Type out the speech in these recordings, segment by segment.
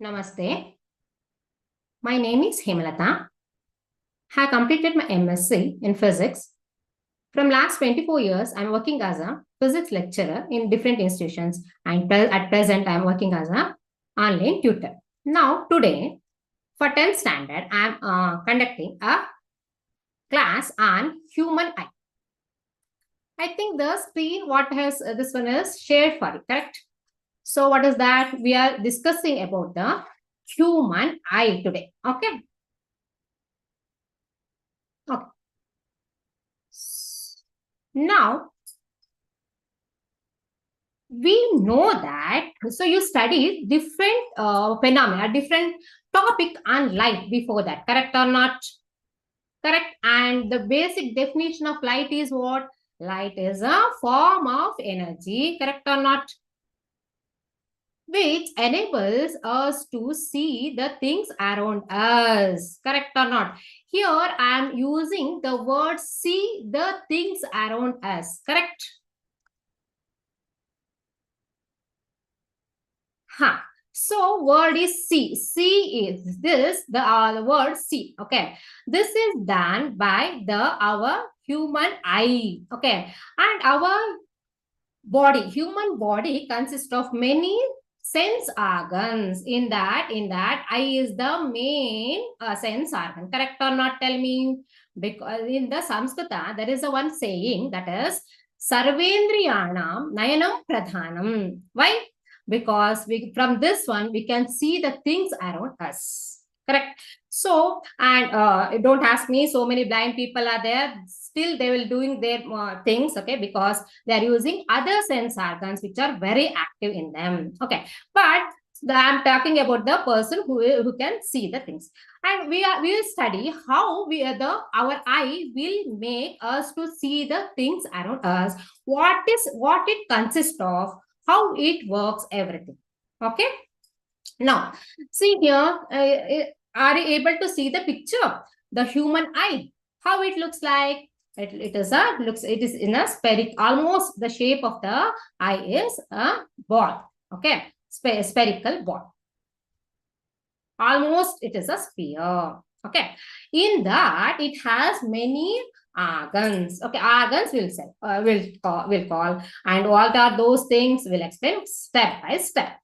Namaste. My name is Hemalata. I completed my MSc in physics. From last 24 years, I'm working as a physics lecturer in different institutions, and at present, I'm working as a online tutor. Now, today, for 10th standard, I'm conducting a class on human eye. I think the screen, what has this one is shared for you, correct? So, what is that? We are discussing about the human eye today. Okay. Okay. Now, we know that, so you studied different phenomena, different topic on light before that, correct or not? Correct. And the basic definition of light is what? Light is a form of energy, correct or not? Which enables us to see the things around us, correct or not? Here I am using the word see the things around us, correct? Huh. So word is see. See is this, the word see. Okay. This is done by our human eye. Okay. And our body, human body consists of many sense organs. In that eye is the main sense organ. Correct or not? Tell me. Because in the Samskrita, there is a one saying that is Sarvendriyanam Nayanam Pradhanam. Why? Because from this one, we can see the things around us. Correct. So, and don't ask me, so many blind people are there. Still, they will doing their things, okay, because they are using other sense organs which are very active in them. Okay, but I'm talking about the person who can see the things, and we will study how our eye will make us to see the things around us. What it consists of, how it works, everything. Okay. Now, see here, are you able to see the picture? The human eye, how it looks like? It is in a spherical, almost the shape of the eye is a ball. Okay, spherical ball. Almost it is a sphere. Okay, in that it has many organs. Okay, organs will call, and what are those things? We'll explain step by step.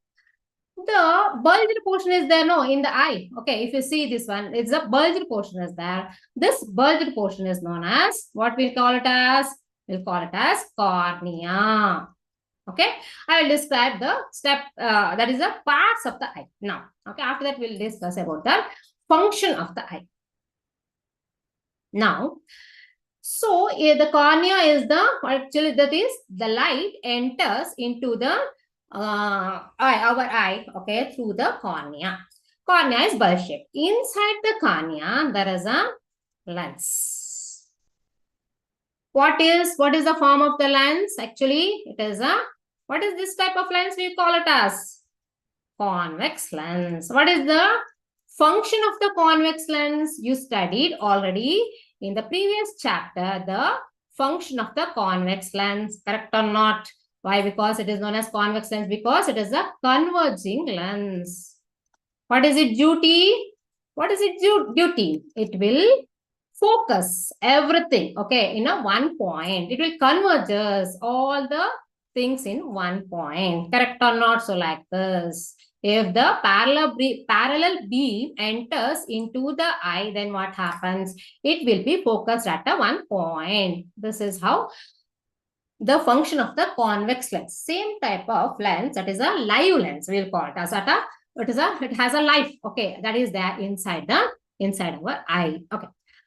The bulged portion is there, no, in the eye. Okay, if you see this one, it's a bulged portion is there. This bulged portion is known as, what we'll call it as? We'll call it as cornea. Okay, I will describe the step, that is the parts of the eye. Now, okay, after that we'll discuss about the function of the eye. Now, so the cornea is actually that is the light enters into the our eye, okay, through the cornea. Cornea is bulb shaped. Inside the cornea, there is a lens. What is the form of the lens? Actually, it is what is this type of lens? We call it as convex lens. What is the function of the convex lens? You studied already in the previous chapter the function of the convex lens, correct or not? Why? Because it is known as convex lens, because it is a converging lens. What is its duty? What is its duty? It will focus everything, okay, in a one point. It will converge all the things in one point, correct or not? So like this. If the parallel beam enters into the eye, then what happens? It will be focused at a one point. This is how the function of the convex lens. Same type of lens, that is a live lens, we'll call it as it has a life, okay, that is there inside our eye. Okay,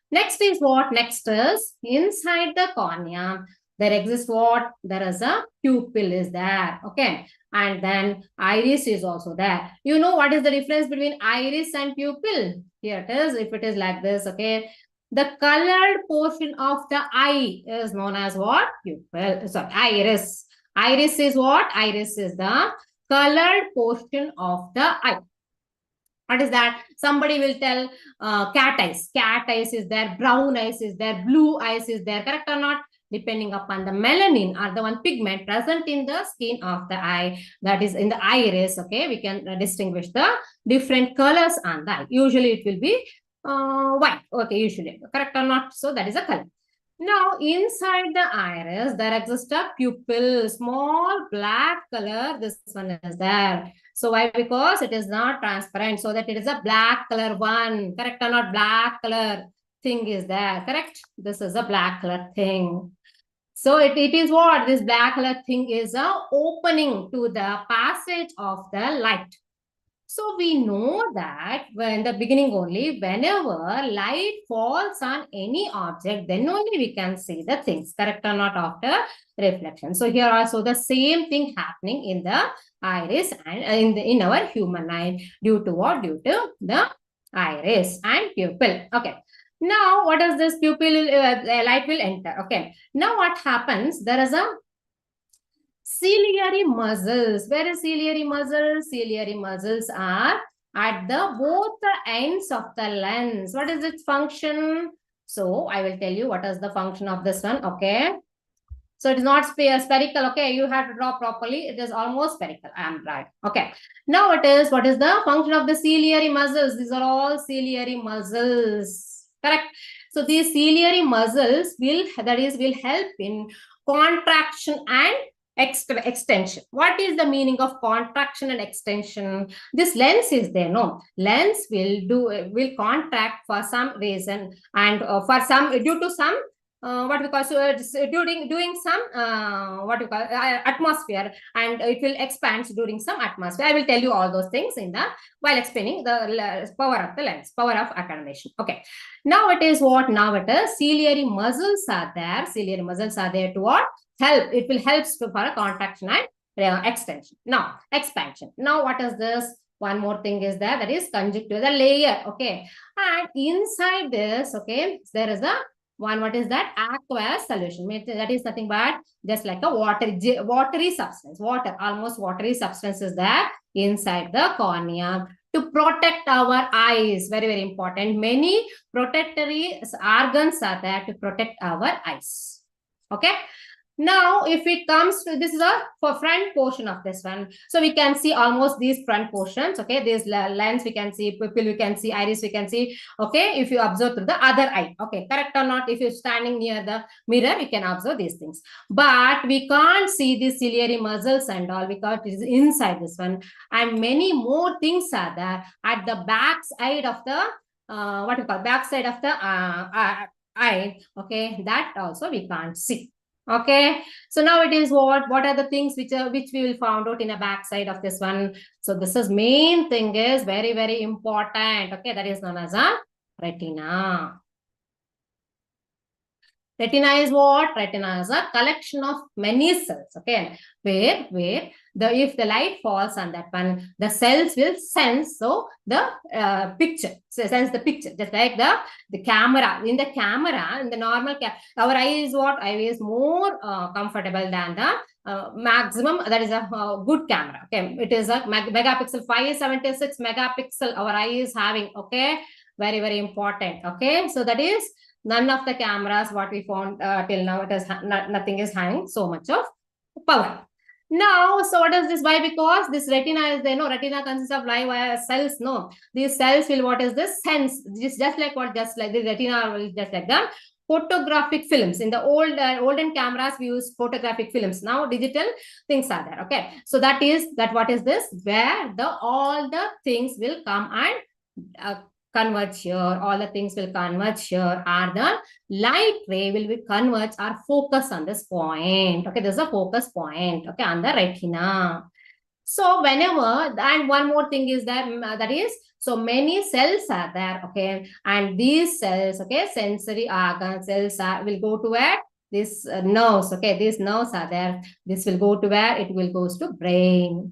next is what? Next is inside the cornea there exists what? There is a pupil is there, okay, and then iris is also there. You know what is the difference between iris and pupil? Here it is. If it is like this, okay, the colored portion of the eye is known as what? Pupil. Sorry, iris. Iris is what? Iris is the colored portion of the eye. What is that? Somebody will tell cat eyes. Cat eyes is there. Brown eyes is there. Blue eyes is there. Correct or not? depending upon the melanin or the one pigment present in the skin of the eye, that is in the iris. Okay, we can distinguish the different colors on the eye. Usually it will be white. Okay, usually, correct or not? So that is a color. Now, inside the iris, there exists a pupil, small black color. This one is there. So why? Because it is not transparent, so that it is a black color one. Correct or not? Black color thing is there. Correct? This is a black color thing. So it is what? This black color thing is a opening to the passage of the light. So we know that in the beginning only, whenever light falls on any object, then only we can see the things, correct or not, after reflection. So here also the same thing happening in the iris and in our human eye. Due to what? Due to the iris and pupil. Okay. Now, what is this pupil? Light will enter. Okay. Now, what happens? There is a ciliary muscles. Where is ciliary muscles? Ciliary muscles are at the both the ends of the lens. What is its function? So I will tell you what is the function of this one. Okay. So it is not spherical. Okay. You have to draw properly. It is almost spherical. I am right. Okay. Now what is the function of the ciliary muscles? These are all ciliary muscles. Correct. So these ciliary muscles will help in contraction and extension. What is the meaning of contraction and extension? This lens is there. No, lens will contract for some reason and for some due to some what we call doing some what we call atmosphere, and it will expand during some atmosphere. I will tell you all those things in the while explaining the power of the lens, power of attenuation. Okay. Now it is what? Now it is ciliary muscles are there. Ciliary muscles are there to what? Help. It will help for a contraction and extension. Now, expansion. Now, what is this? One more thing is there, that is conjunctiva, the layer. Okay. And inside this, okay, there is a one, what is that? Aqueous solution. That is nothing but just like a watery substance. Almost watery substance is there inside the cornea to protect our eyes. Very, very important. Many protectory organs are there to protect our eyes. Okay. Now, if it comes to, this is a front portion of this one. So we can see almost these front portions. Okay. This lens we can see, pupil we can see, iris we can see. Okay. If you observe through the other eye. Okay. Correct or not? If you're standing near the mirror, you can observe these things. But we can't see the ciliary muscles and all because it is inside this one. And many more things are there at the back side of the, what we call back side of the eye. Okay. That also we can't see. Okay, so now it is what are the things which we will find out in a back side of this one. So this is main thing is very, very important. Okay, that is known as a retina. Retina is what? Retina is a collection of many cells. Okay, where if the light falls on that one, the cells will sense the picture. So sense the picture, just like the camera. In the normal our eye is what? Eye is more comfortable than the maximum. That is a good camera. Okay, it is a megapixel 576 megapixel. Our eye is having. Okay, very, very important. Okay, so that is. None of the cameras what we found till now, it is nothing is having so much of power. Now, so what is this? Why? Because this retina is there. No, retina consists of live wire cells. No, these cells will what is this? Sense. This just like what? Just like the retina will just like the photographic films. In the olden cameras, we use photographic films. Now digital things are there. Okay, so that what is this? Where all the things will come and converge here, all the things will converge here, or the light ray will be converge or focus on this point. Okay, this is a focus point. Okay, on the retina. So whenever, and one more thing is that is, so many cells are there. Okay, and these cells, okay, sensory organ cells will go to where? This nerves. Okay, these nerves are there. This will go to where? It will goes to brain.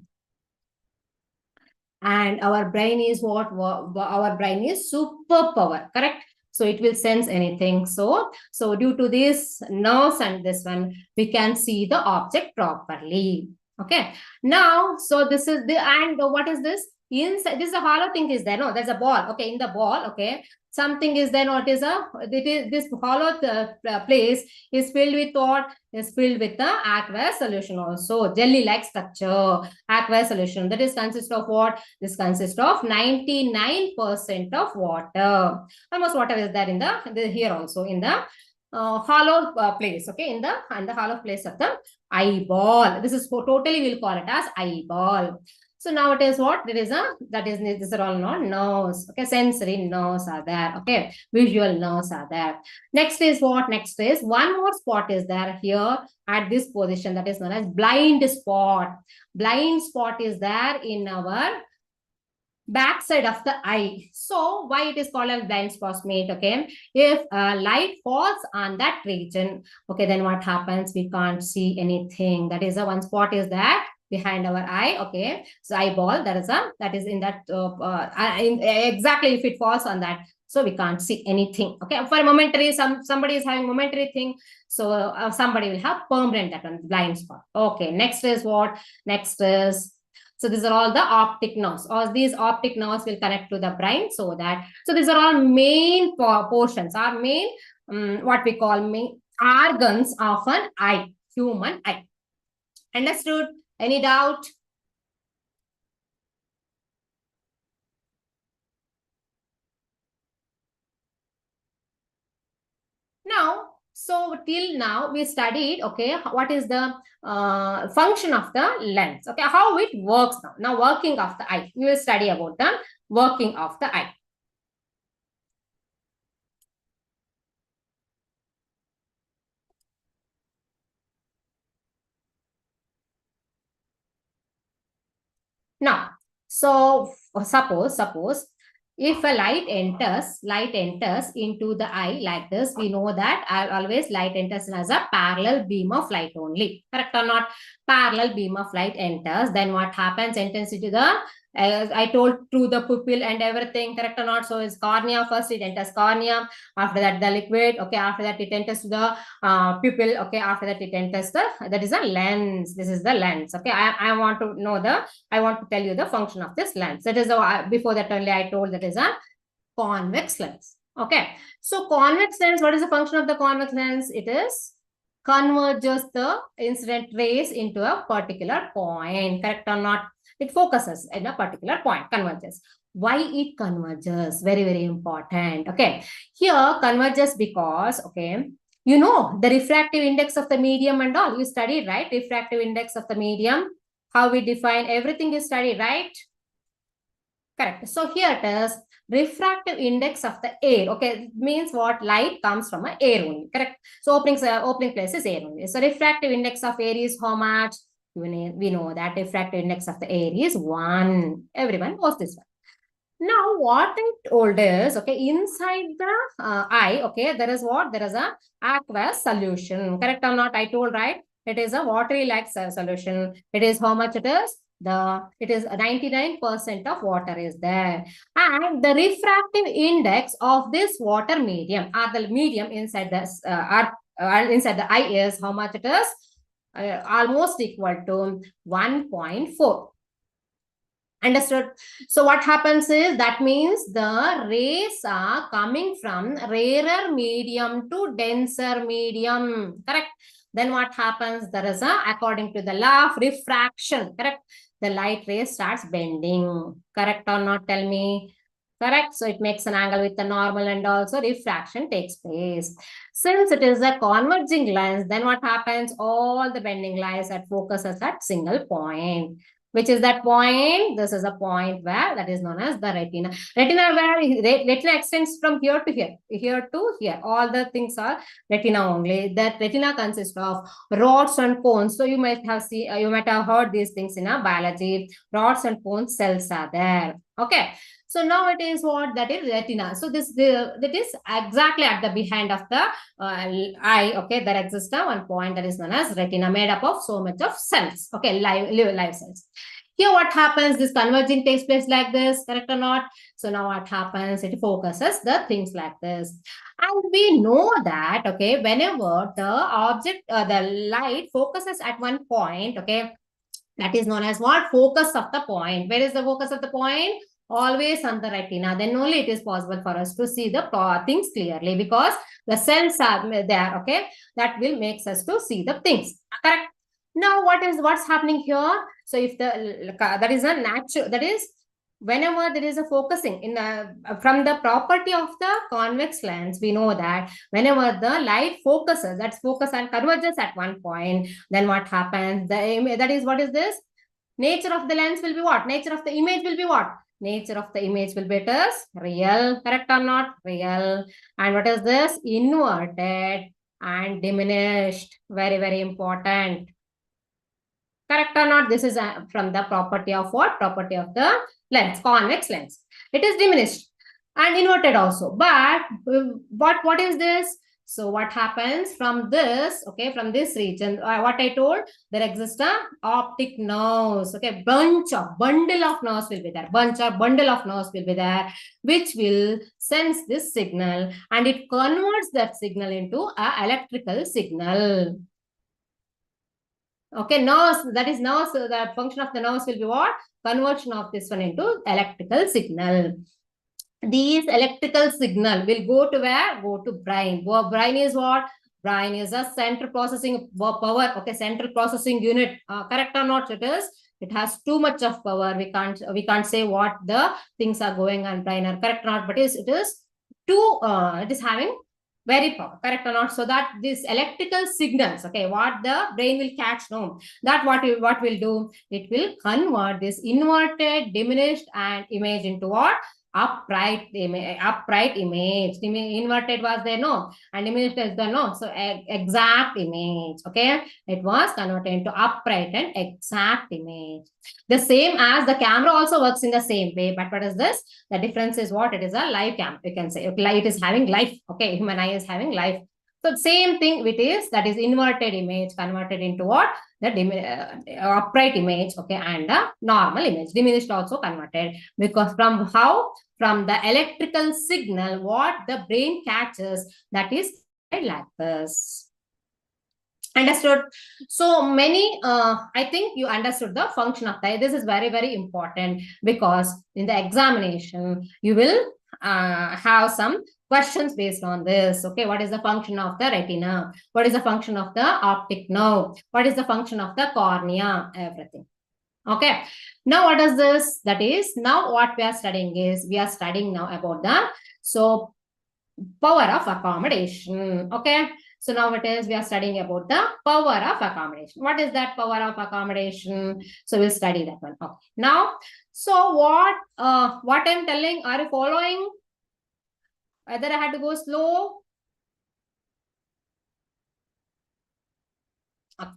And our brain is what? Our brain is superpower, correct? So it will sense anything. So due to this nerves and this one, we can see the object properly. Okay. Now, so this is and what is this? inside this is a hollow thing is there. No, there's a ball. Okay, in the ball, okay, something is there. What is a it is this hollow place is filled with what? Is filled with the aqueous solution also. Jelly-like structure, aqueous solution. That is consists of what? This consists of 99% of water. Almost water is there in the here also in the hollow place. Okay, in the hollow place of the eyeball. This is totally we'll call it as eyeball. So now it is what? There is a, that is, these are all not nerves. Okay, sensory nerves are there. Okay, visual nerves are there. Next is what? Next is one more spot is there here at this position, that is known as blind spot. Blind spot is there in our back side of the eye. So why it is called a blind spot, mate? Okay, if light falls on that region, okay, then what happens? We can't see anything. That is a one spot is that behind our eye. Okay, so eyeball, that is in that exactly if it falls on that, so we can't see anything. Okay, for momentary, somebody is having momentary thing, so somebody will have permanent that one, blind spot. Okay, next is what? Next is, so these are all the optic nerves. All these optic nerves will connect to the brain, so these are all main portions, our main what we call main organs of an eye, human eye. Understood? Any doubt? Now, so till now we studied, okay, what is the function of the lens, okay, how it works now. Now working of the eye, we will study about the working of the eye. Now, so suppose if a light enters into the eye like this, we know that always light enters as a parallel beam of light only. Correct or not? Parallel beam of light enters. Then what happens? Enters into the, I told, through the pupil and everything. Correct or not? So it's cornea first. It enters cornea. After that, the liquid. Okay. After that, it enters to the pupil. Okay. After that, it enters that is a lens. This is the lens. Okay. I want to know I want to tell you the function of this lens. That is before that only I told that is a convex lens. Okay. So convex lens, what is the function of the convex lens? It is converges the incident rays into a particular point. Correct or not? It focuses in a particular point, converges. Why it converges? Very, very important. Okay. Here converges because, okay, you know, the refractive index of the medium and all. You studied, right? Refractive index of the medium. How we define everything is studied, right? Correct. So here it is refractive index of the air. Okay, it means what? Light comes from air only. Correct. So opening place is air only. So refractive index of air is how much? We know that refractive index of the air is 1. Everyone knows this one. Now, what I told is, okay, inside the eye, okay, there is what? There is a aqueous solution. Correct or not? I told, right? It is a watery-like solution. It is how much it is? It is 99% of water is there. And the refractive index of this water medium, or the medium inside this, inside the eye is how much it is? Almost equal to 1.4. Understood? So what happens is, that means the rays are coming from rarer medium to denser medium. Correct? Then what happens? There is according to the law of refraction. Correct? The light ray starts bending. Correct or not? Tell me. Correct? So it makes an angle with the normal, and also refraction takes place. Since it is a converging lens, then what happens? All the bending lies at focuses at single point. Which is that point? This is a point where that is known as the retina. Retina where retina extends from here to here, here to here. All the things are retina only. That retina consists of rods and cones. So you might have heard these things in a biology. Rods and cones cells are there. Okay. So now it is what? That is retina. So that is exactly at the behind of the eye. Okay, there exists one point that is known as retina, made up of so much of cells. Okay, live cells. Here what happens? This converging takes place like this, correct or not? So now what happens? It focuses the things like this. And we know that, okay, whenever the object, the light focuses at one point, okay, That is known as what? Focus of the point. Where is the focus of the point? Always on the retina. Then only it is possible for us to see the things clearly, because the cells are there. Okay, that will makes us to see the things. Correct. Now, what's happening here? So, if that is a natural, that is whenever there is a focusing in from the property of the convex lens, we know that whenever the light focuses, that's focus and converges at one point, then what happens? That is, what is this? Nature of the lens will be what? Nature of the image will be what? Nature of the image will be, it is real. Correct or not? Real. And what is this? Inverted and diminished. Very, very important. Correct or not? This is from the property of what? Property of the lens, convex lens. It is diminished and inverted also. But what is this? So what happens from this? Okay, from this region, what I told, there exists a optic nerves. Okay, bundle of nerves will be there. Bundle of nerves will be there, which will sense this signal, and it converts that signal into an electrical signal. Okay, nerves, that is nerves, so the function of the nerves will be what? Conversion of this one into electrical signal. These electrical signal will go to where? Go to brain. Brain is what? Brain is a central processing power. Okay, central processing unit. Correct or not? It is. It has too much of power. We can't say what the things are going on brain are correct or not, but it is having very power, correct or not? So that these electrical signals, okay, what the brain will catch, no, that what will do, it will convert this inverted, diminished and image into what? Upright image. Inverted was there, no, and diminished is there, no. So exact image. Okay, it was converted into upright and exact image. The same as the camera also works in the same way, but what is this? The difference is what? It is a live camera. You can say it is having life. Okay, human eye is having life. So same thing it is, that is inverted image converted into what? The upright image, okay, and the normal image, diminished also converted, because from the electrical signal, what the brain catches, that is like this. Understood? So many, I think you understood the function of the eye. This is very, very important, because in the examination, you will have some questions based on this. Okay, what is the function of the retina? What is the function of the optic nerve? What is the function of the cornea? Everything. Okay, now what is this? That is, now what we are studying is, we are studying now about the power of accommodation. Okay, so now it is, we are studying about the power of accommodation. What is that power of accommodation? So we'll study that one. Okay, now, so what I'm telling, are you following? Whether I had to go slow? Okay.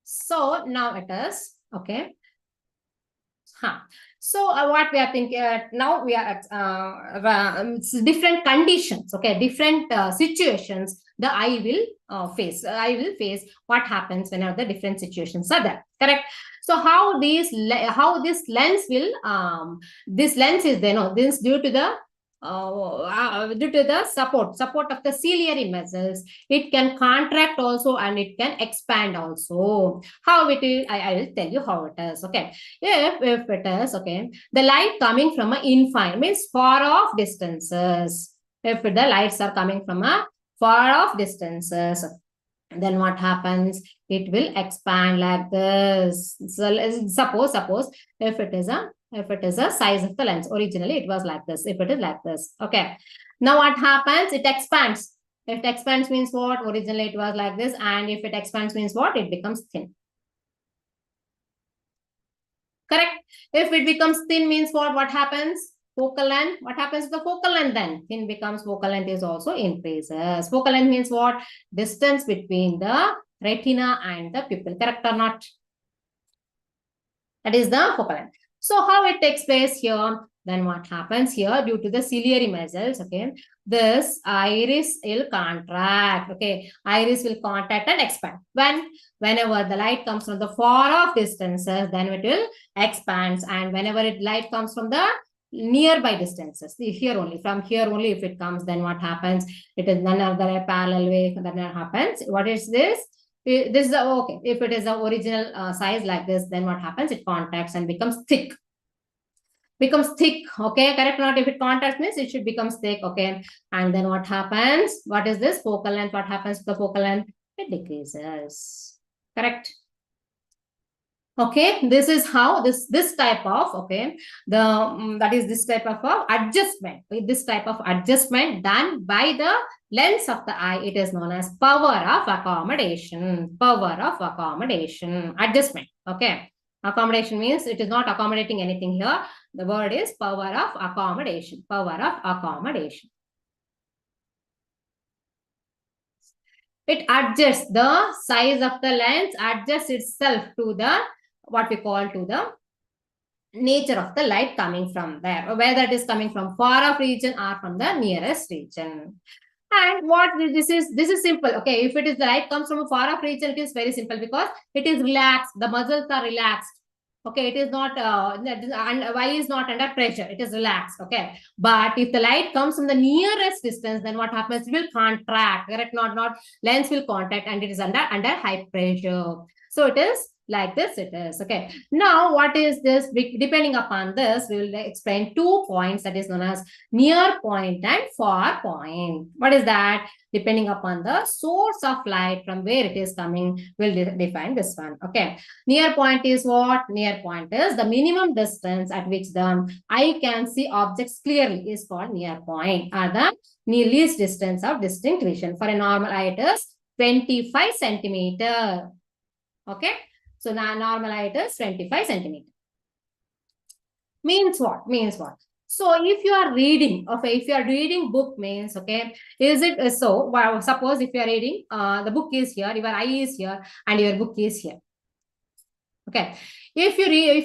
So now it is, okay. So what we are thinking now, we are at different conditions, okay, different situations the eye will face. I will face what happens whenever the different situations are there. Correct. So how this lens will this lens is there. No, this due to the support of the ciliary muscles, it can contract also and it can expand also. How it is, I will tell you how it is. Okay, if it is, okay, the light coming from an infinite means far off distances. If the lights are coming from a far off distances, then what happens? It will expand like this. So suppose if it is a size of the lens, originally it was like this. If it is like this, okay. Now what happens? It expands. If it expands means what? Originally it was like this, and if it expands means what? It becomes thin. Correct. If it becomes thin means what? What happens? Focal length. What happens to the focal length then? Thin becomes focal length is also increases. Focal length means what? Distance between the retina and the pupil. Correct or not? That is the focal length. So how it takes place here? Then what happens here? Due to the ciliary muscles, okay, this iris will contract. Okay, iris will contract and expand. Whenever the light comes from the far off distances, then it will expands, and whenever light comes from the nearby distances, here only, from here only, if it comes, then what happens? It is none other parallel way. Then what happens? What is this? This is okay. If it is the original size like this, then what happens? It contracts and becomes thick. Okay, correct? Not if it contracts means it should become thick. Okay, and then what happens? What is this focal length? What happens to the focal length? It decreases. Correct. Okay, this is how this type of, okay, that is this type of adjustment. This type of adjustment done by the lens of the eye, it is known as power of accommodation. Power of accommodation, adjustment. Okay, accommodation means it is not accommodating anything here. The word is power of accommodation. Power of accommodation. It adjusts the size of the lens, adjusts itself to the what we call to the nature of the light coming from there, whether it is coming from far off region or from the nearest region. And what this is simple. Okay, if it is the light comes from a far off region, it is very simple because it is relaxed. The muscles are relaxed. Okay, it is not and eye is not under pressure. It is relaxed. Okay, but if the light comes from the nearest distance, then what happens? It will contract. Correct? Not lens will contract, and it is under high pressure. So it is like this. It is okay. Now what is this? Depending upon this, we will explain 2 points that is known as near point and far point. What is that? Depending upon the source of light from where it is coming, we'll define this one. Okay. Near point is what? Near point is the minimum distance at which the eye can see objects clearly is called near point, or the least distance of distinct vision. For a normal eye, it is 25 centimeter. Okay. So now normal eye, it is 25 centimeter. Means what? Means what? So if you are reading, okay, if you are reading book means, okay, is it so? Well, suppose if you are reading, the book is here, your eye is here, and your book is here. Okay, if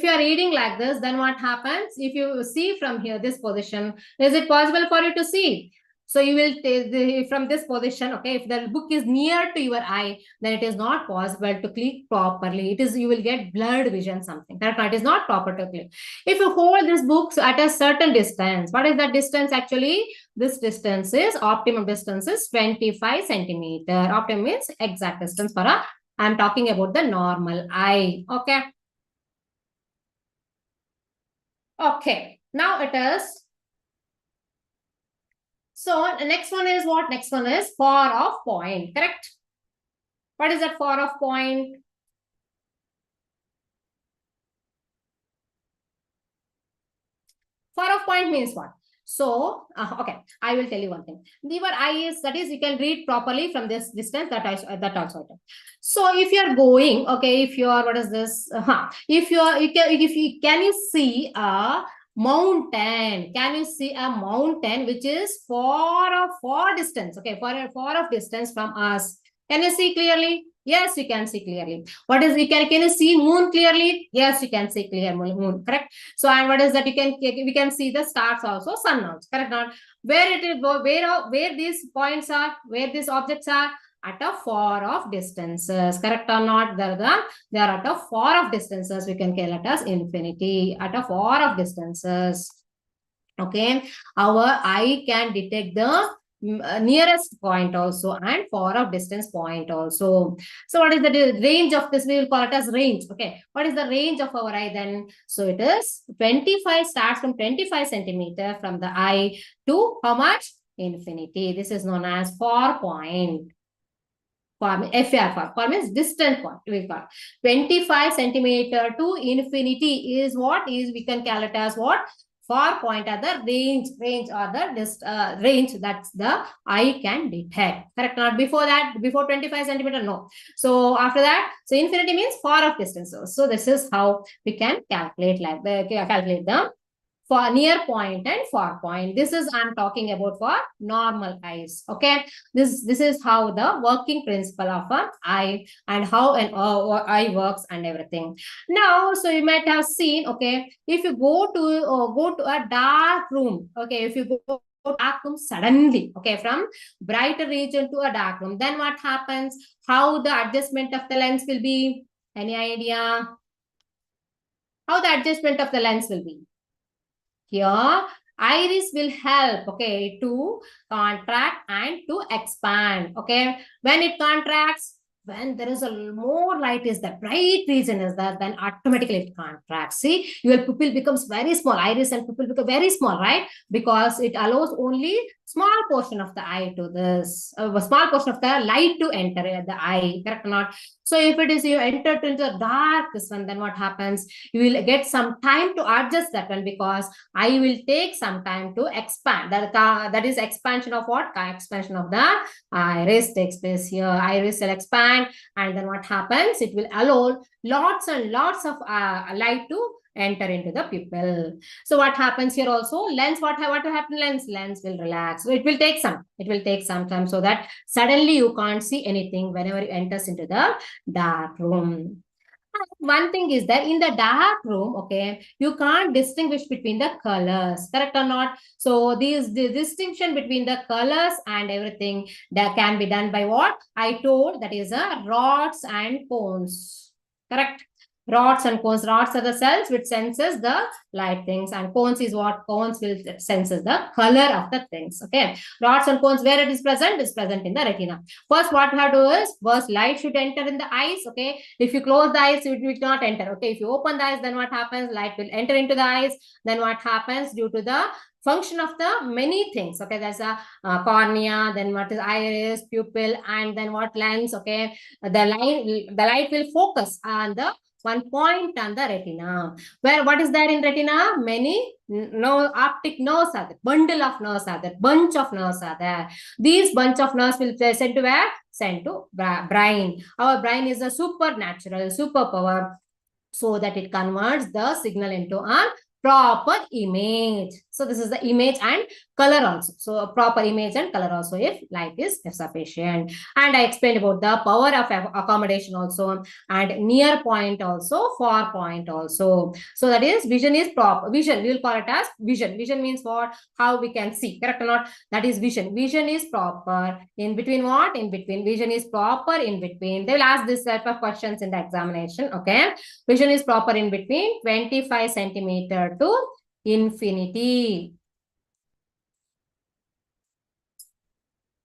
you are reading like this, then what happens? If you see from here this position, is it possible for you to see? So you will take from this position. Okay, if the book is near to your eye, then it is not possible to click properly. It is, you will get blurred vision, something. Correct? It is not proper to click. If you hold this book at a certain distance, what is that distance actually? This distance is, optimum distance is 25 centimeter. Optimum means exact distance for a, I'm talking about the normal eye. Okay. Okay. Now it is. So the next one is what? Next one is far off point. Correct? What is that far off point? Far off point means what? So, okay, I will tell you one thing. Your eye is, that is, you can read properly from this distance, that also. So if you are going, okay, if you are, what is this? If you are, can you see a mountain? Can you see a mountain which is far distance? Okay, far off distance from us. Can you see clearly? Yes, you can see clearly. What is, can you see moon clearly? Yes, you can see clear moon. Correct. So, and what is that? We can see the stars also, sun also. Correct. Not where it is, where these points are, where these objects are, at a far off distances. Correct or not? They are at a far off distances. We can call it as infinity. At a far off distances. Okay, our eye can detect the nearest point also and far off distance point also. So what is the range of this? We will call it as range. Okay, what is the range of our eye then? So it is 25, starts from 25 centimeter from the eye to how much? Infinity. This is known as far point. FR means distant point. We call 25 centimeter to infinity is what is, we can call it as what? Far point are the range or the range that's the eye can detect. Correct? Not before that, before 25 centimeter, no. So after that, so infinity means far off distance. So this is how we can calculate like calculate the for near point and far point. This is, I'm talking about for normal eyes. Okay, this is how the working principle of an eye and how an eye works and everything. Now, so you might have seen, okay, if you go to a dark room, okay, if you go to dark room suddenly, okay, from brighter region to a dark room, then what happens? How the adjustment of the lens will be? Any idea? How the adjustment of the lens will be? Here, iris will help, okay, to contract and to expand. Okay, when it contracts, when there is a more light is the bright region is that, then automatically it contracts. See, your pupil becomes very small. Iris and pupil become very small, right? Because it allows only small portion of the eye to this, a small portion of the light to enter the eye, correct or not? So if it is you enter into the dark this one, then what happens? You will get some time to adjust that one, because eye will take some time to expand. That is expansion of what? Expansion of the iris takes place here. Iris will expand, and then what happens? It will allow lots and lots of light to enter into the pupil. So what happens here also? Lens, what will happen? Lens will relax. So it will take some time, so that suddenly you can't see anything whenever you enters into the dark room. One thing is that in the dark room, okay, you can't distinguish between the colors, correct or not? So the distinction between the colors and everything that can be done by what I told, that is rods and cones, correct? Rods and cones. Rods are the cells which senses the light things, and cones is what? Cones will senses the color of the things. Okay. Rods and cones, where it is present? Is present in the retina. First, what we have to do is, first light should enter in the eyes. Okay. If you close the eyes, it will not enter. Okay. If you open the eyes, then what happens? Light will enter into the eyes. Then what happens? Due to the function of the many things. Okay. There's a cornea, then what is iris, pupil, and then what? Lens. Okay. The light will focus on the one point on the retina. Where what is there in retina? Many optic nerves are there. Bundle of nerves are there. Bunch of nerves are there. These bunch of nerves will be sent to where? Sent to brain. Our brain is a supernatural superpower, so that it converts the signal into a proper image. So this is the image and color also. So a proper image and color also if light is sufficient. And I explained about the power of accommodation also, and near point also, far point also. So that is vision is proper. Vision, we will call it as vision. Vision means what? How we can see, correct or not? That is vision. Vision is proper. In between what? In between. Vision is proper in between. They will ask this type of questions in the examination. Okay. Vision is proper in between 25 centimeter to infinity.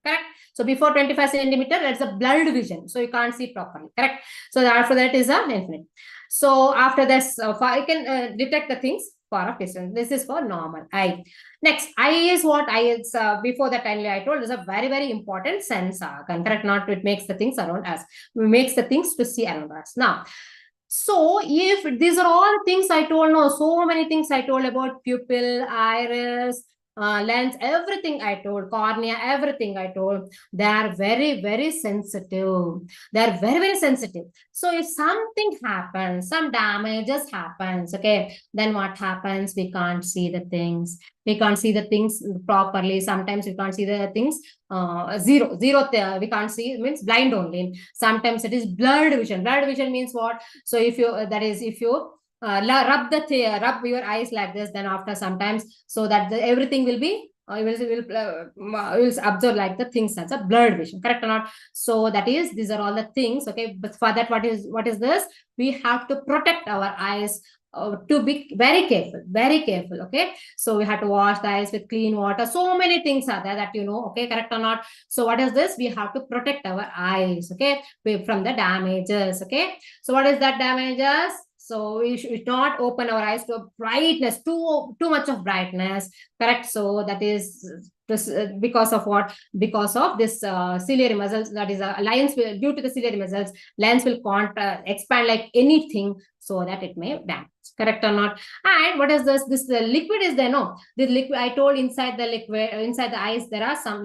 Correct. So before 25 centimeter, that's a blurred vision. So you can't see properly. Correct. So after that is an infinite. So after this, you can detect the things far off distance. This is for normal eye. Next, eye is what? Eye is before that I told is a very, very important sense organ. Correct. Not it makes the things around us. It makes the things to see around us. Now, so if these are all things I told, no, so many things I told about pupil, iris, lens, everything I told, cornea, everything I told, they are very, very sensitive. They are very, very sensitive. So if something happens, some damages happens, okay, then what happens? We can't see the things. We can't see the things properly. Sometimes we can't see the things zero. We can't see, it means blind only. Sometimes it is blurred vision. Blurred vision means what? So if you, that is, if you rub your eyes like this, then after sometimes, so that everything will be will observe like the things as a blurred vision, correct or not? So that is, these are all the things. Okay, but for that, what is this? We have to protect our eyes. To be very careful. Okay, so we have to wash the eyes with clean water. So many things are there that you know. Okay, correct or not? So what is this? We have to protect our eyes, okay, from the damages. Okay, so what is that damages? So we should not open our eyes to brightness, too much of brightness, correct? So that is because of what? Because of this ciliary muscles, that is lens will, due to the ciliary muscles, lens will expand like anything, so that it may damage, correct or not? And what is this? This liquid is there, no? The liquid I told, inside the liquid, inside the eyes, there are some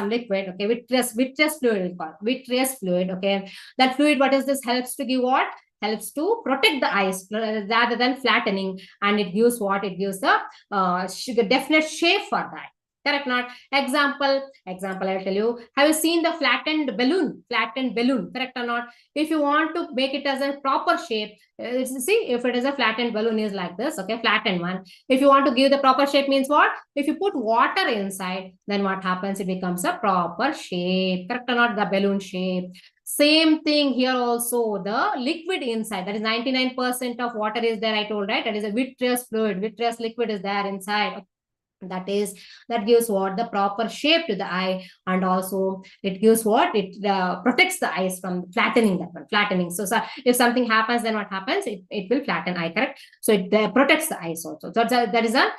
liquid, okay, vitreous fluid, vitreous fluid, okay. That fluid, what is this? Helps to give what? Helps to protect the eyes rather than flattening, and it gives what? It gives the definite shape for that. Correct not? Example, I'll tell you. Have you seen the flattened balloon? Correct or not? If you want to make it as a proper shape, see, if it is a flattened balloon is like this, okay, flattened one. If you want to give the proper shape means what? If you put water inside, then what happens? It becomes a proper shape. Correct or not? The balloon shape. Same thing here also, the liquid inside, that is 99% of water is there, I told, right? That is a vitreous fluid. Vitreous liquid is there inside. That gives what? The proper shape to the eye, and also it gives what? It protects the eyes from flattening, that one, flattening. So if something happens, then what happens? It will flatten eye, correct? So it protects the eyes also. So that is a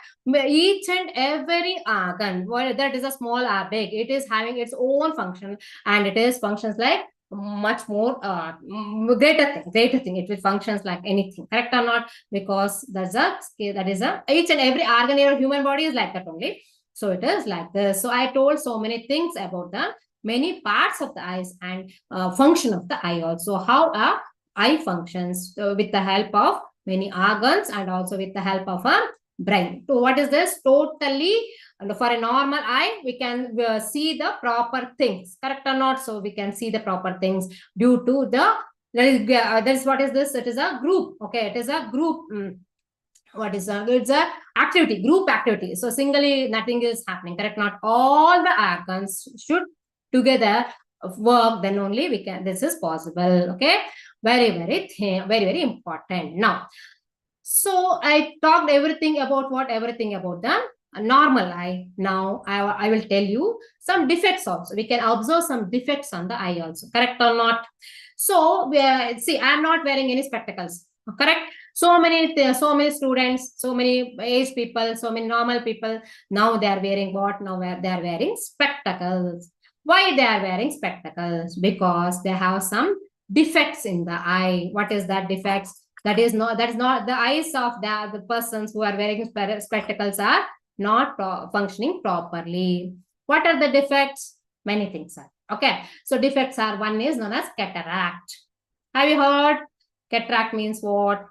each and every organ, well, that is a small or big, it is having its own function, and it is functions like much more greater thing. It will functions like anything, correct or not? Because that is a each and every organ in your human body is like that only. So it is like this. So I told so many things about the many parts of the eyes and function of the eye, also how a eye functions with the help of many organs and also with the help of a brain. So what is this? Totally, for a normal eye, we can see the proper things, correct or not? So we can see the proper things due to the that is what is this? It is a group. Okay, it is a group. What is it's a activity, group activity. So singly nothing is happening, correct? Not all the organs should together work, then only we can, this is possible. Okay, very important. Now, so I talked everything about the normal eye. Now I will tell you some defects also. We can observe some defects on the eye also, correct or not? So see, I am not wearing any spectacles, correct? So many students, so many aged people, so many normal people, now they are wearing what? Now they are wearing spectacles. Why they are wearing spectacles? Because they have some defects in the eye. What is that defects? That is not the eyes of the persons who are wearing spectacles are not functioning properly. What are the defects? Many things are. Okay. So defects are, one is known as cataract. Have you heard? Cataract means what?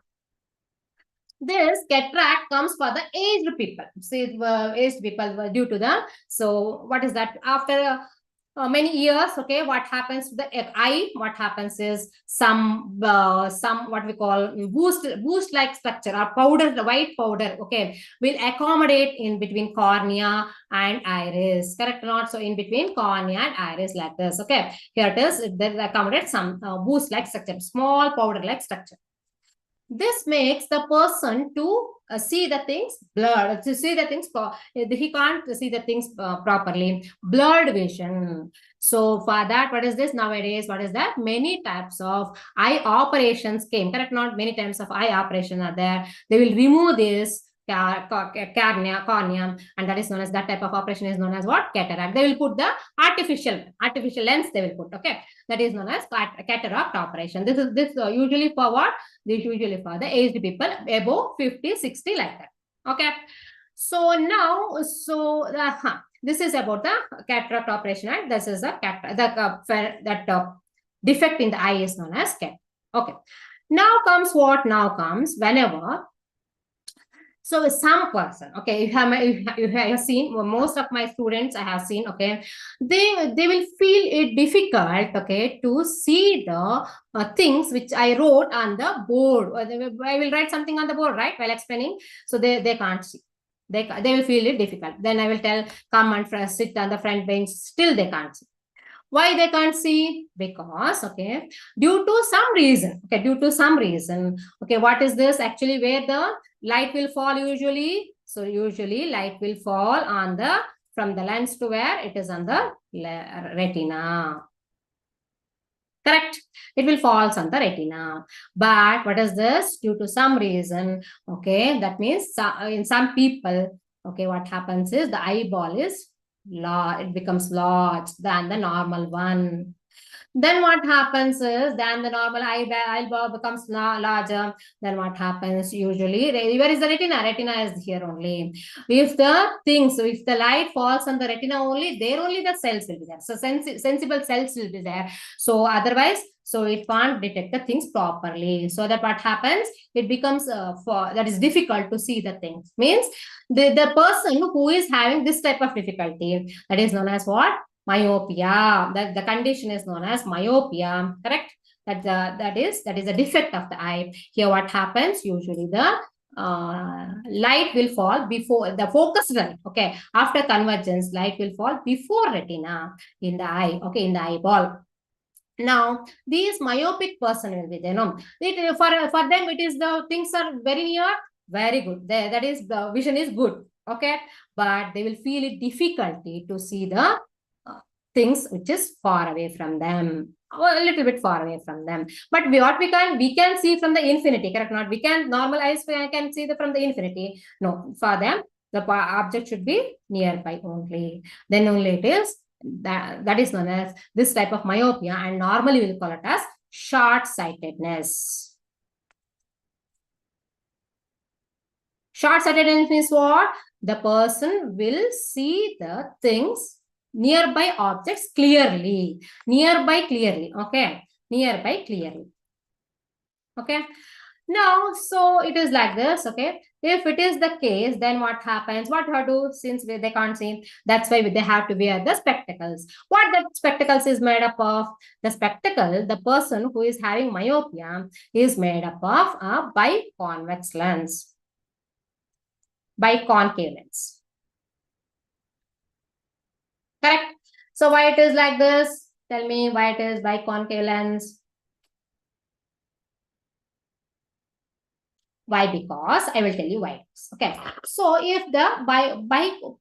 This cataract comes for the aged people. See, aged people due to the, so what is that? After many years, okay, what happens to the eye? What happens is some what we call boost like structure or powder, the white powder, okay, will accommodate in between cornea and iris, correct or not? So in between cornea and iris, like this. Okay, here it is. They accommodate some boost like structure, small powder like structure. This makes the person to see the things blurred, to see the things, he can't see the things properly, blurred vision. So for that, what is this nowadays? What is that? Many types of eye operations came, correct? Not many types of eye operation are there. They will remove this cornea, and that is known as, that type of operation is known as what? Cataract. They will put the artificial lens, they will put, okay, that is known as cataract operation. This usually for what? This usually for the aged people above 50, 60, like that. Okay. So now, this is about the cataract operation, and this is a defect in the eye is known as cataract. Okay. Now comes what? Now comes whenever. So some person, okay, you have seen, well, most of my students I have seen, okay, they will feel it difficult, okay, to see the things which I wrote on the board. Or I will write something on the board, right, while explaining. So they can't see. They will feel it difficult. Then I will tell, come and sit on the front bench. Still they can't see. Why they can't see? Because, okay, due to some reason, okay, what is this actually? Where the light will fall usually? So usually light will fall on the, from the lens to where? It is on the retina. Correct? It will fall on the retina. But what is this? Due to some reason, okay, that means in some people, okay, what happens is the eyeball is large, it becomes large than the normal one. Then what happens is, then the normal eyeball becomes larger. Then what happens usually? Where is the retina? Retina is here only. If the light falls on the retina only, there only the cells will be there. So sensible cells will be there. So otherwise, so it can't detect the things properly. So that what happens? It becomes that is difficult to see the things. Means the person who is having this type of difficulty, that is known as what? Myopia. That the condition is known as myopia, correct? That is a defect of the eye. Here what happens? Usually the light will fall before the focused light. Okay, after convergence, light will fall before retina in the eye. Okay, in the eyeball. Now these myopic person will be there. No, for them it is, the things are very near, very good. That is, the vision is good. Okay, but they will feel it difficulty to see the things which is far away from them, or a little bit far away from them. But what we can see from the infinity, correct? Not we can normal eyes can see from the infinity. No, for them the object should be nearby only. Then only it is that is known as this type of myopia, and normally we will call it as short-sightedness. Short-sightedness means what? The person will see the things, nearby objects clearly. Nearby clearly. Okay. Nearby clearly. Okay. Now, so it is like this. Okay. If it is the case, then what happens? What to do since they can't see? That's why they have to wear the spectacles. What the spectacles is made up of? The spectacle, the person who is having myopia is made up of a biconvex lens. Biconcave lens. Correct. So why it is like this? Tell me why it is biconcave lens. Why? Because I will tell you why. Okay. So if the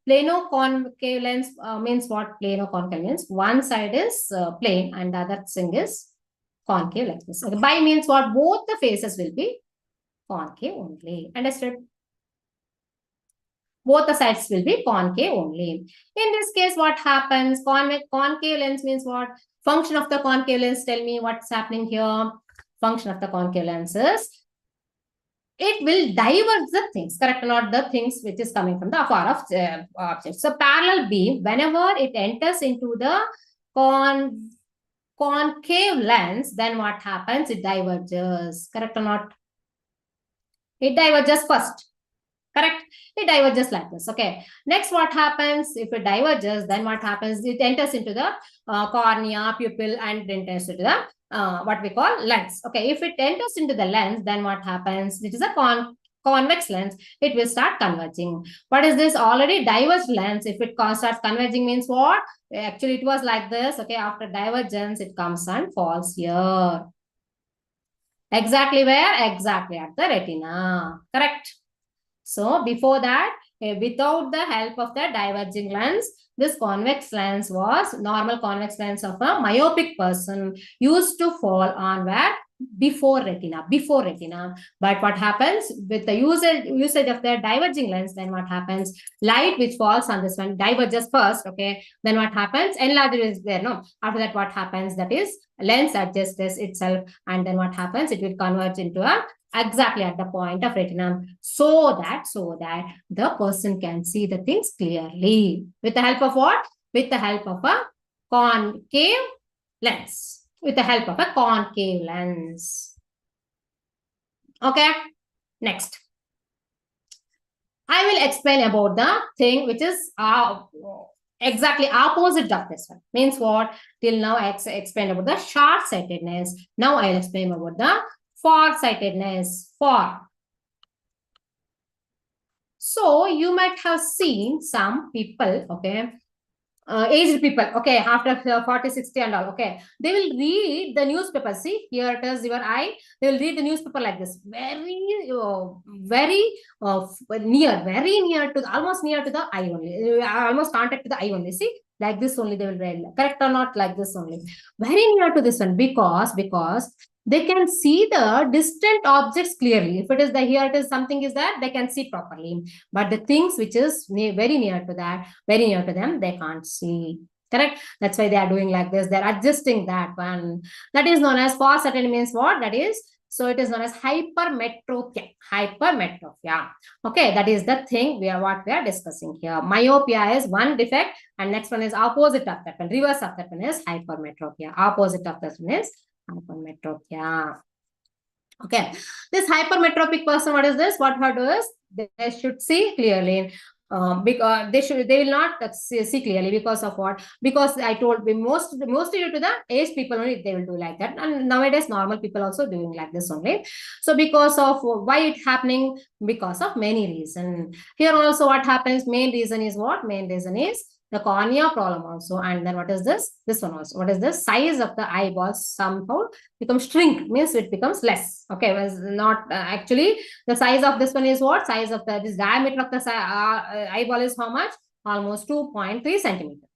plano concave lens means what? Plano concave lens. One side is plane and the other thing is concave like this. Okay. Bi means what? Both the faces will be concave only. Understood? Both the sides will be concave only. In this case, what happens? Concave lens means what? Function of the concave lens. Tell me what's happening here. Function of the concave lens is it will diverge the things, correct? Not the things which is coming from the afar of object. So parallel beam, whenever it enters into the concave lens, then what happens? It diverges, correct or not? It diverges first. Correct? It diverges like this. Okay. Next, what happens? If it diverges, then what happens? It enters into the cornea, pupil, and enters into the what we call lens. Okay. If it enters into the lens, then what happens? It is a convex lens. It will start converging. What is this? Already diverged lens. If it starts converging means what? Actually, it was like this. Okay. After divergence, it comes and falls here. Exactly where? Exactly at the retina. Correct. So before that, without the help of the diverging lens, this convex lens was normal convex lens of a myopic person used to fall on where? Before retina. But what happens with the usage of the diverging lens, then what happens? Light which falls on this one diverges first, okay? Then what happens? Enlarger is there, no? After that, what happens? That is lens adjusts itself, and then what happens? It will converge into a exactly at the point of retina, so that the person can see the things clearly with the help of what? With the help of a concave lens. With the help of a concave lens. Okay. Next, I will explain about the thing which is exactly opposite of this one. Means what? Till now I explained about the short-sightedness. Now I will explain about the far-sightedness. Far. So you might have seen some people, okay, aged people, okay, after 40, 60 and all, okay, they will read the newspaper. See, here it is your eye. They will read the newspaper like this, very near to almost near to the eye only, almost contact to the eye only. See, like this only they will read. Correct or not? Like this only, very near to this one, because they can see the distant objects clearly. If it is the here it is something is that they can see properly, but the things which is very near to them, they can't see. Correct? That's why they are doing like this. They're adjusting that one. That is known as far-sighted means what? That is, so it is known as hypermetropia. Okay, that is the thing what we are discussing here. Myopia is one defect, and next one is opposite of that one. Reverse of that one is hypermetropia. Opposite of that one is hypermetropia. Okay, this hypermetropic person, what is this? What her do is they should see clearly. Because they will not see clearly because of what? Because I told mostly due to the aged people only they will do like that, and nowadays normal people also doing like this only. So because of why it happening? Because of many reasons. Here also what happens? Main reason is what? Main reason is the cornea problem also. And then what is this? This one also. What is this? Size of the eyeballs somehow becomes shrink, means it becomes less. Okay, was not actually the size of this one is what? Size of this diameter of the eyeball is how much? Almost 2.3 centimeter.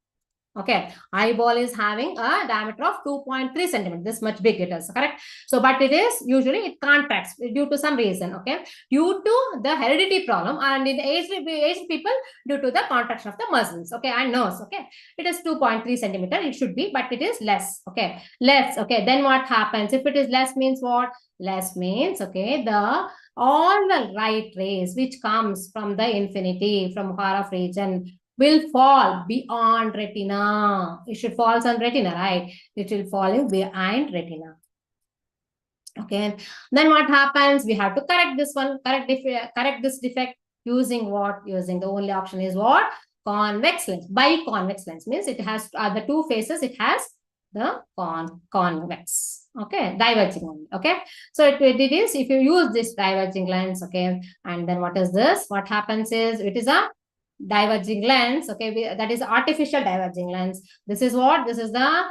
Okay, eyeball is having a diameter of 2.3 centimeters. This much big it is, correct? So, but it is usually it contracts due to some reason. Okay, due to the heredity problem, and in the aged people due to the contraction of the muscles. Okay, and nerves. Okay, it is 2.3 centimeter. It should be, but it is less. Okay, less. Okay, then what happens if it is less? Means what? Less means okay all the light rays which comes from the infinity from far off region will fall beyond retina. It should fall on retina, right? It will fall behind retina. Okay. Then what happens? We have to correct this one, correct this defect using what? Using the only option is what? Convex lens. Biconvex lens means it has the two faces. It has the convex. Okay, diverging only. Okay, so it is if you use this diverging lens. Okay, and then what is this? What happens is it is a diverging lens. Okay, that is artificial diverging lens. This is what? This is the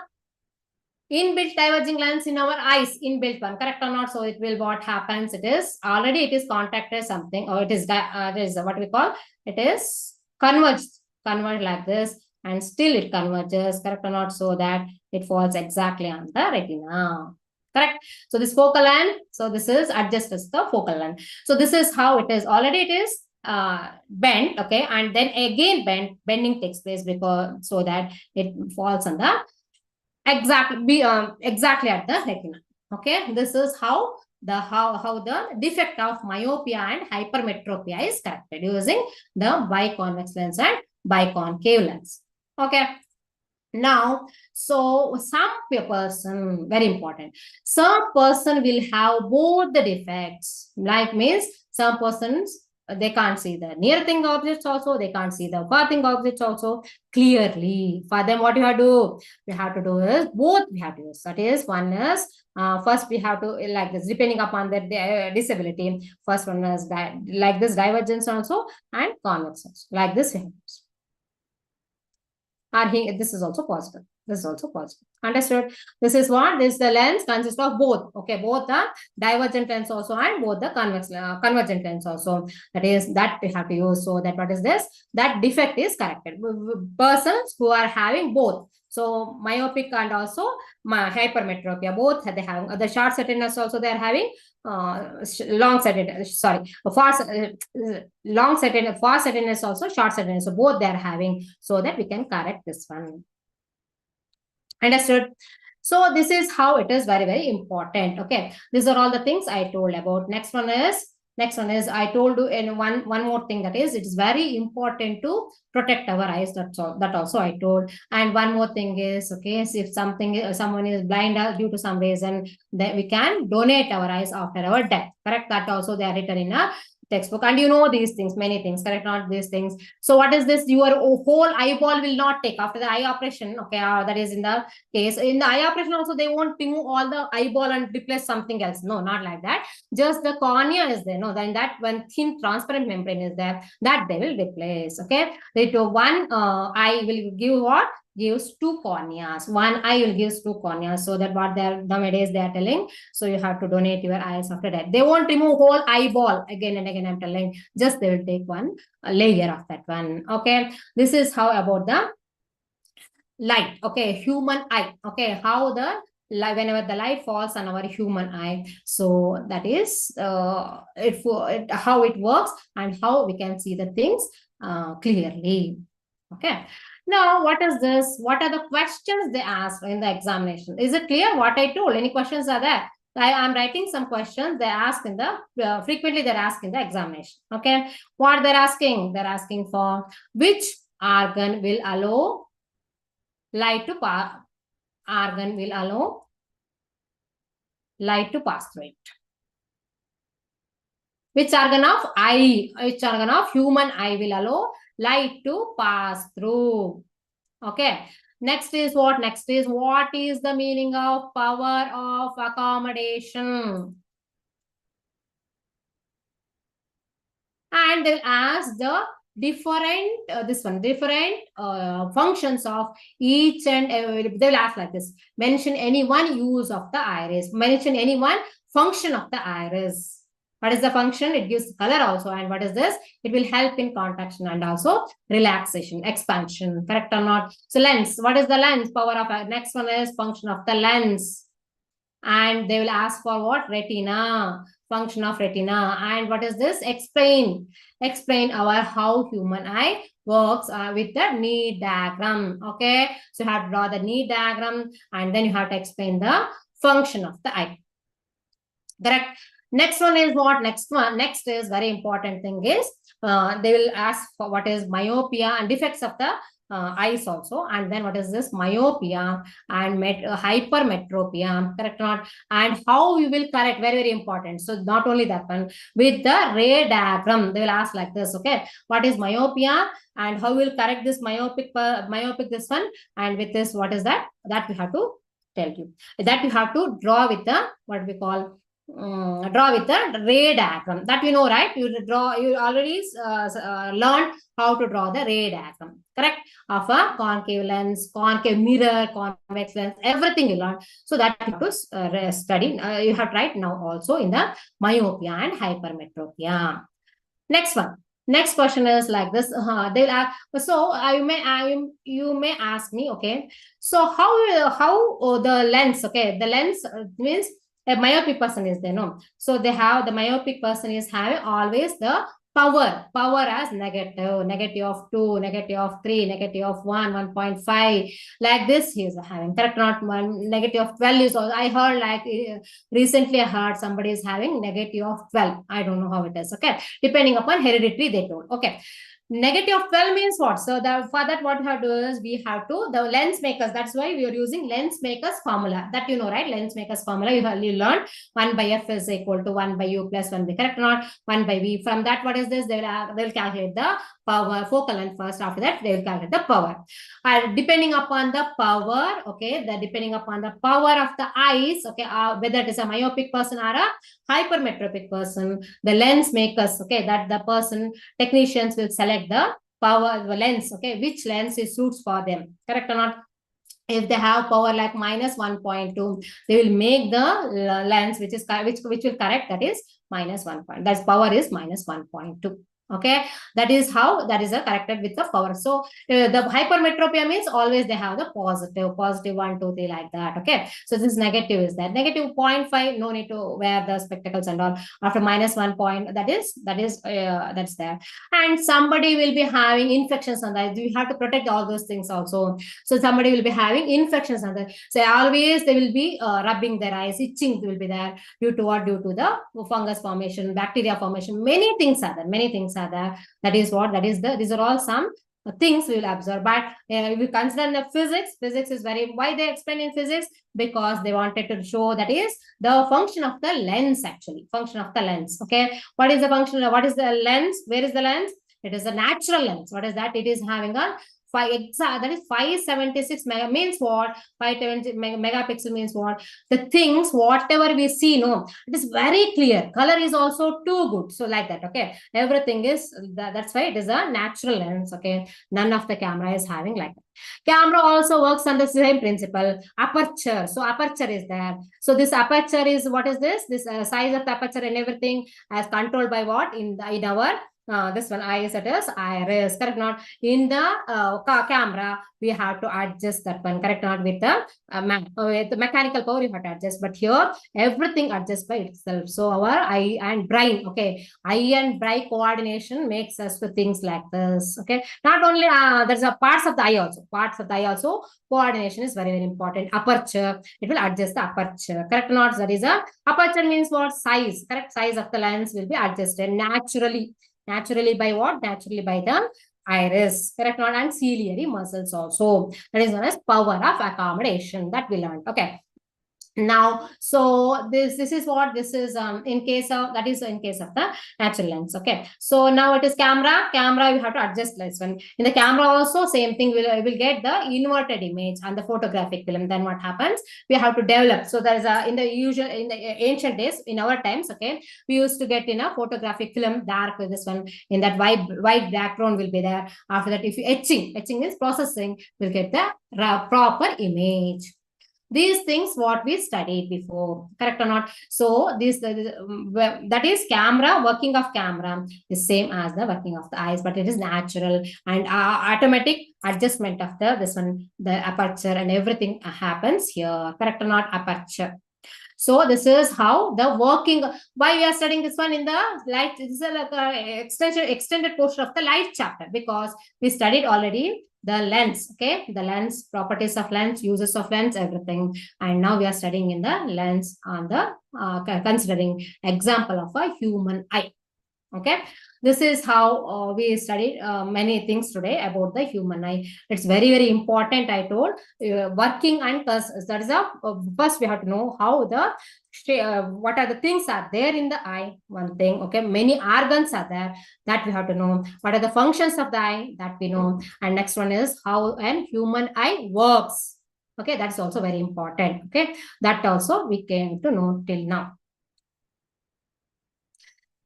inbuilt diverging lens in our eyes, inbuilt one, correct or not? So it will what happens? It is already it is contacted something, or it is what we call it is converged like this, and still it converges, correct or not? So that it falls exactly on the retina. Correct. So this focal length, so this is adjusted the focal length. So this is how it is. Already it is bent, okay, and then again bending takes place because so that it falls on the exactly at the retina. Okay, this is how the defect of myopia and hypermetropia is corrected using the biconvex lens and biconcave lens. Okay. Now, so some person, very important, some person will have both the defects, like means some persons, they can't see the near thing objects also, they can't see the far thing objects also clearly. For them, what you have to do? We have to do is both we have to use. That is, one is, first we have to, like this, depending upon the disability. First one is like this divergence also and convex also, like this. This is also possible. This is also possible. Understood? This is what? This the lens consists of both. Okay, both the divergent lens also and both the convergent lens also. That is that we have to use. So that what is this? That defect is corrected. Persons who are having both. So myopic and also hypermetropia, both they have the short sightedness also they are having. Long sightedness, sorry, fast sightedness also, short sightedness. So both they are having, so that we can correct this one. Understood? So this is how it is very, very important. Okay, these are all the things I told about. Next one is I told you in one more thing, that is it is very important to protect our eyes. That's all. That also I told. And one more thing is, okay, so if someone is blind due to some reason, that we can donate our eyes after our death. Correct? That also they are written in a textbook, and you know these things, many things, correct? Not these things. So what is this? Your whole eyeball will not take after the eye operation. Okay, that is in the case. In the eye operation also, they won't remove all the eyeball and replace something else. No, not like that. Just the cornea is there. No, then that one thin transparent membrane is there, that they will replace. Okay, so one eye will give what? Gives two corneas. One eye will give two corneas. So that what they're nowadays they are telling. So you have to donate your eyes after that. They won't remove whole eyeball again and again. I'm telling. Just they will take one layer of that one. Okay. This is how about the light. Okay, human eye. Okay, how the whenever the light falls on our human eye, so that is how it works and how we can see the things clearly. Okay, now what is this? What are the questions they ask in the examination? Is it clear what I told? Any questions are there? I am writing some questions they ask in the frequently they're asked in the examination. Okay, what they're asking? They're asking for which organ will allow light to pass. Organ will allow light to pass through it. Which organ of eye? Which organ of human eye will allow light to pass through? Okay. Next is what? Next is what is the meaning of power of accommodation? And they'll ask the different functions of each and every. They will ask like this: mention any one use of the iris. Mention any one function of the iris. What is the function? It gives color also. And what is this? It will help in contraction and also relaxation, expansion. Correct or not? So lens. What is the lens? Power of. Next one is function of the lens. And they will ask for what? Retina. Function of retina. And what is this? Explain our how human eye works with the need diagram. Okay, so you have to draw the need diagram and then you have to explain the function of the eye. Correct. Next one is what? Next is very important thing is they will ask for what is myopia and defects of the eyes also. And then what is this? Myopia and hypermetropia. Correct or not? And how you will correct, very, very important. So not only that one, with the ray diagram, they will ask like this. Okay, what is myopia and how you will correct this myopic this one, and with this, what is that? That we have to tell you. That you have to draw with the what we call draw with the ray diagram. That you know, right? You already learned how to draw the ray diagram, correct? Of a concave lens, concave mirror, convex lens, everything you learn. So that you have to study. You have tried now also in the myopia and hypermetropia. Next one. Next question is like this. They'll ask. So you may ask me. Okay. So how the lens? Okay, the lens means a myopic person is there, no? So they have the myopic person is having always the power as negative, negative of 2, negative of 3, negative of 1, 1.5, like this he is having. Correct? Not one negative of 12 is also. I heard like recently I heard somebody is having negative of 12. I don't know how it is. Okay, depending upon hereditary they told. Okay. Negative of 12 means what? So for that what we have to do is we have to the lens makers. That's why we are using lens makers formula. That you know, right? Lens makers formula you learned 1 by f is equal to 1 by u plus 1 by, correct or not? 1 by v. From that what is this? They will calculate the power focal length first. After that they will calculate the power. And depending upon the power, okay, depending upon the power of the eyes, okay, whether it is a myopic person or a hypermetropic person, the lens makers, okay, that the person technicians will select the power the lens, okay, which lens is suits for them, correct or not? If they have power like minus 1.2, they will make the lens which will correct, that is minus 1 point. That's power is minus 1.2. Okay, that is how that is corrected with the power. So the hypermetropia means always they have the positive 1, 2, 3 like that. Okay, so this negative is that negative 0.5, no need to wear the spectacles and all. After minus 1 point, that's there. And somebody will be having infections on that. You have to protect all those things also. So somebody will be having infections on that. So always they will be rubbing their eyes, itching will be there due to what? Due to the fungus formation, bacteria formation. Many things are there. That is what? That is these are all some things we will observe. But if we consider the physics is very, why they explain in physics? Because they wanted to show that is the function of the lens, actually. Function of the lens. Okay. What is the function? What is the lens? Where is the lens? It is a natural lens. What is that? It is having a that is 576 mega means what? 570 megapixel means what? The things whatever we see, no, it is very clear. Color is also too good. So like that, okay. Everything is that's why it is a natural lens. Okay, none of the camera is having like that. Camera also works on the same principle. Aperture. So aperture is there. So this aperture is what is this? This size of the aperture and everything as controlled by what? In our this one iris, it is iris, correct not? In the camera we have to adjust that one, correct not? With the mechanical power you have to adjust, but here everything adjusts by itself. So our eye and brain, okay, eye and brain coordination makes us to things like this. Okay, not only there's a parts of the eye also coordination is very, very important. Aperture, it will adjust the aperture, correct not? That is a aperture means what? Size, correct? Size of the lens will be adjusted naturally by what? Naturally by the iris, correct not? And ciliary muscles also. That is known as power of accommodation that we learned. Okay. Now, so this is what this is in case of, that is in case of the natural lens. Okay, so now it is camera you have to adjust this one. In the camera also same thing, will get the inverted image and the photographic film. Then what happens, we have to develop. So there is a, in the usual, in the ancient days, in our times, okay, we used to get in a photographic film dark with this one, in that white background will be there. After that, if you etching is processing, will get the proper image. These things what we studied before, correct or not? So this that is camera, working of camera is same as the working of the eyes, but it is natural and automatic adjustment of the this one, the aperture and everything happens here, correct or not? Aperture. So this is how the working, why we are studying this one in the light. This is like a extended portion of the light chapter, because we studied already the lens. Okay, the lens, properties of lens, uses of lens, everything. And now we are studying in the lens on the considering example of a human eye. Okay, this is how we studied many things today about the human eye. It's very important. I told working and that is a first we have to know how the what are the things are there in the eye, one thing. Okay, many organs are there, that we have to know. What are the functions of the eye, that we know. And next one is how an human eye works. Okay, that's also very important. Okay, that also we came to know till now.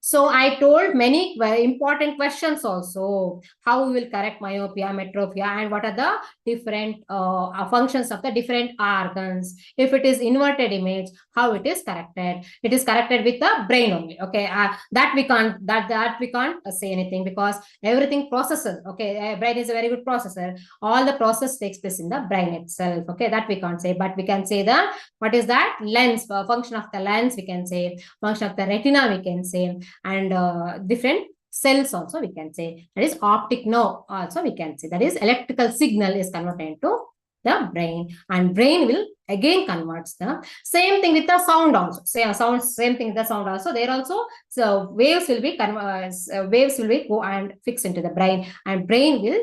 So I told many very important questions also. How we will correct myopia, metropia, and what are the different functions of the different organs. If it is inverted image, how it is corrected. It is corrected with the brain only. Okay, that we can't say anything, because everything processes. Okay, brain is a very good processor. All the process takes place in the brain itself. Okay, that we can't say, but we can say the what is that lens, function of the lens. We can say function of the retina. We can say, and different cells also we can say. That is optic nerve also we can say. That is electrical signal is converted into the brain, and brain will again converts the same thing with the sound also. Same thing with the sound also. There also, so waves will be go and fix into the brain, and brain will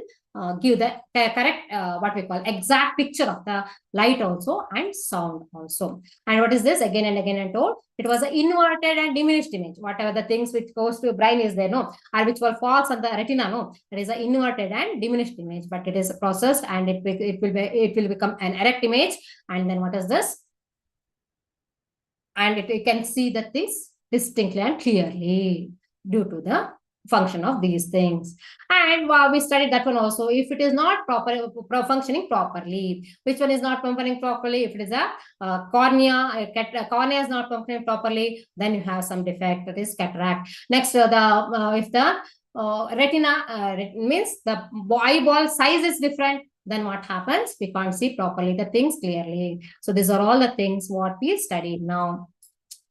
give the correct what we call exact picture of the light also and sound also. And what is this? Again and again I told, it was an inverted and diminished image. Whatever the things which goes to brain is there, no, or which will falls on the retina, no, it is an inverted and diminished image, but it is processed and it will become an erect image. And then what is this? And you can see the things distinctly and clearly due to the function of these things. And we studied that one also. If it is not functioning properly, which one is not functioning properly? If it is a cornea, cornea is not functioning properly, then you have some defect, that is cataract. Next, if the retina means the eyeball size is different, then what happens? We can't see properly the things clearly. So these are all the things what we studied now.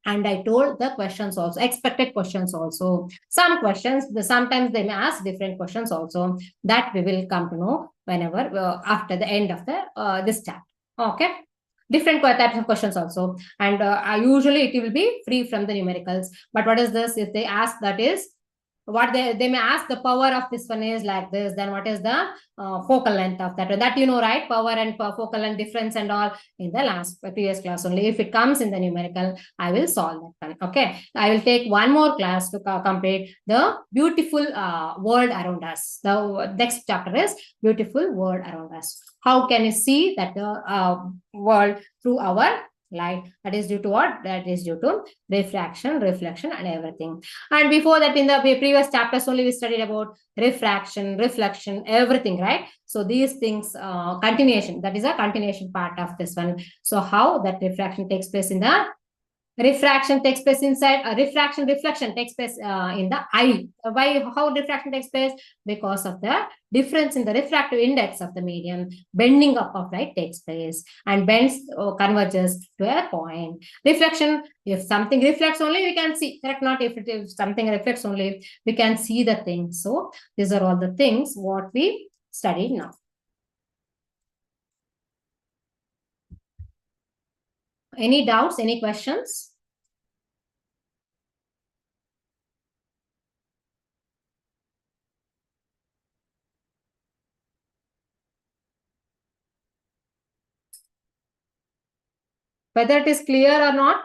And I told the questions also, expected questions also. Some questions, sometimes they may ask different questions also, that we will come to know whenever after the end of the this chapter. Okay, different types of questions also. And usually it will be free from the numericals. But what is this? If they ask, that is what they may ask, the power of this one is like this, then what is the focal length of that, that you know, right? Power and focal length difference and all in the last previous class only. If it comes in the numerical, I will solve that one. Okay, I will take one more class to complete the beautiful world around us. The next chapter is beautiful world around us. How can you see that the world through our light? That is due to what? That is due to refraction, reflection, and everything. And before that, in the previous chapters only, we studied about refraction, reflection, everything, right? So these things, continuation, that is a continuation part of this one. So how that refraction takes place in the refraction takes place inside reflection takes place in the eye. Why? How refraction takes place? Because of the difference in the refractive index of the medium, bending up of light takes place, and bends converges to a point. Reflection, if something reflects only, we can see, correct? Not if something reflects only, we can see the thing. So these are all the things what we studied now. Any doubts, any questions? Whether it is clear or not?